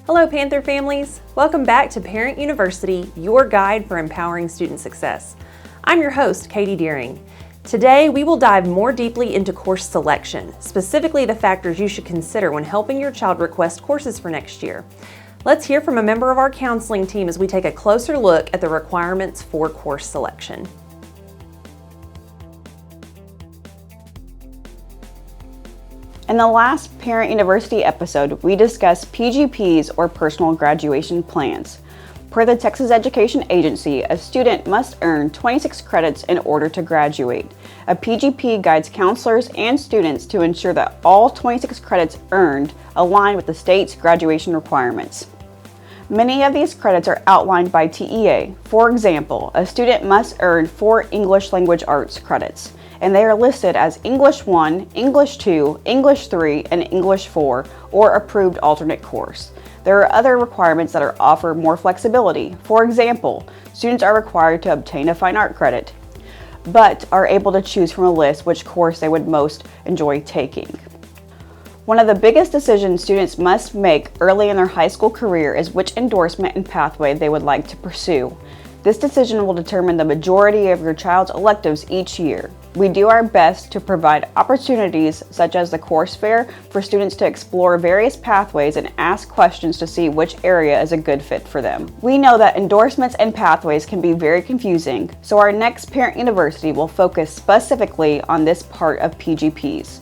Hello Panther families! Welcome back to Parent University, your guide for empowering student success. I'm your host, Katie Deering. Today we will dive more deeply into course selection, specifically the factors you should consider when helping your child request courses for next year. Let's hear from a member of our counseling team as we take a closer look at the requirements for course selection. In the last Parent University episode, we discussed PGPs or personal graduation plans. Per the Texas Education Agency, a student must earn 26 credits in order to graduate. A PGP guides counselors and students to ensure that all 26 credits earned align with the state's graduation requirements. Many of these credits are outlined by TEA. For example, a student must earn 4 English Language Arts credits, and they are listed as English 1, English 2, English 3, and English 4, or approved alternate course. There are other requirements that offer more flexibility. For example, students are required to obtain a fine art credit, but are able to choose from a list which course they would most enjoy taking. One of the biggest decisions students must make early in their high school career is which endorsement and pathway they would like to pursue. This decision will determine the majority of your child's electives each year. We do our best to provide opportunities such as the course fair for students to explore various pathways and ask questions to see which area is a good fit for them. We know that endorsements and pathways can be very confusing, so our next Parent University will focus specifically on this part of PGPs.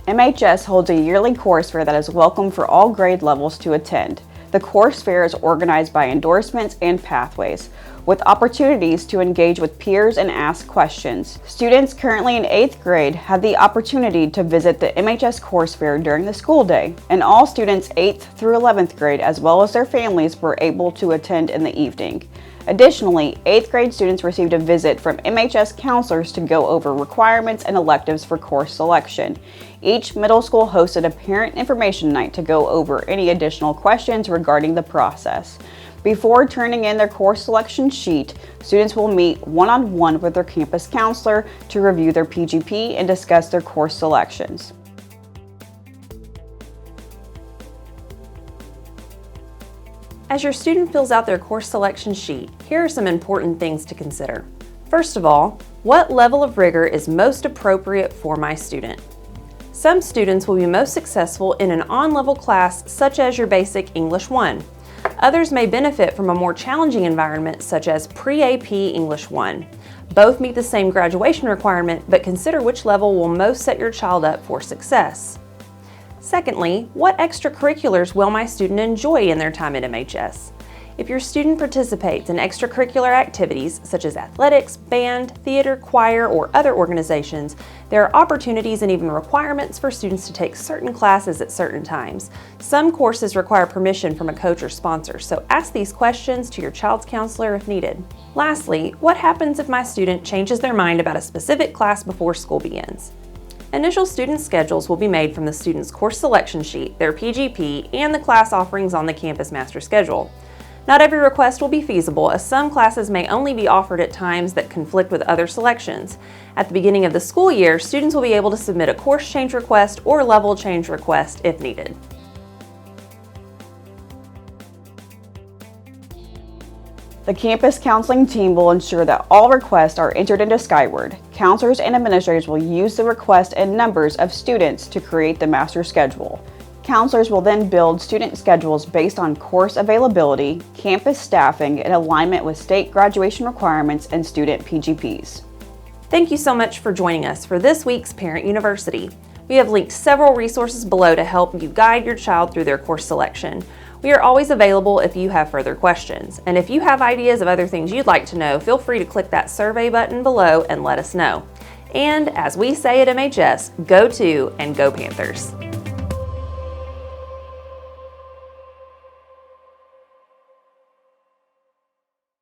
MHS holds a yearly course fair that is welcome for all grade levels to attend. The course fair is organized by endorsements and pathways, with opportunities to engage with peers and ask questions. Students currently in 8th grade have the opportunity to visit the MHS course fair during the school day, and all students 8th through 11th grade as well as their families were able to attend in the evening. Additionally, 8th grade students received a visit from MHS counselors to go over requirements and electives for course selection. Each middle school hosted a parent information night to go over any additional questions regarding the process. Before turning in their course selection sheet, students will meet one-on-one with their campus counselor to review their PGP and discuss their course selections. As your student fills out their course selection sheet, here are some important things to consider. First of all, what level of rigor is most appropriate for my student? Some students will be most successful in an on-level class such as your basic English 1. Others may benefit from a more challenging environment such as pre-AP English 1. Both meet the same graduation requirement, but consider which level will most set your child up for success. Secondly, what extracurriculars will my student enjoy in their time at MHS? If your student participates in extracurricular activities such as athletics, band, theater, choir, or other organizations, there are opportunities and even requirements for students to take certain classes at certain times. Some courses require permission from a coach or sponsor, so ask these questions to your child's counselor if needed. Lastly, what happens if my student changes their mind about a specific class before school begins? Initial student schedules will be made from the student's course selection sheet, their PGP, and the class offerings on the campus master schedule. Not every request will be feasible, as some classes may only be offered at times that conflict with other selections. At the beginning of the school year, students will be able to submit a course change request or level change request if needed. The campus counseling team will ensure that all requests are entered into Skyward. Counselors and administrators will use the request and numbers of students to create the master schedule. Counselors will then build student schedules based on course availability, campus staffing, and alignment with state graduation requirements and student PGPs. Thank you so much for joining us for this week's Parent University. We have linked several resources below to help you guide your child through their course selection. We are always available if you have further questions. And if you have ideas of other things you'd like to know, feel free to click that survey button below and let us know. And as we say at MHS, go to and go Panthers.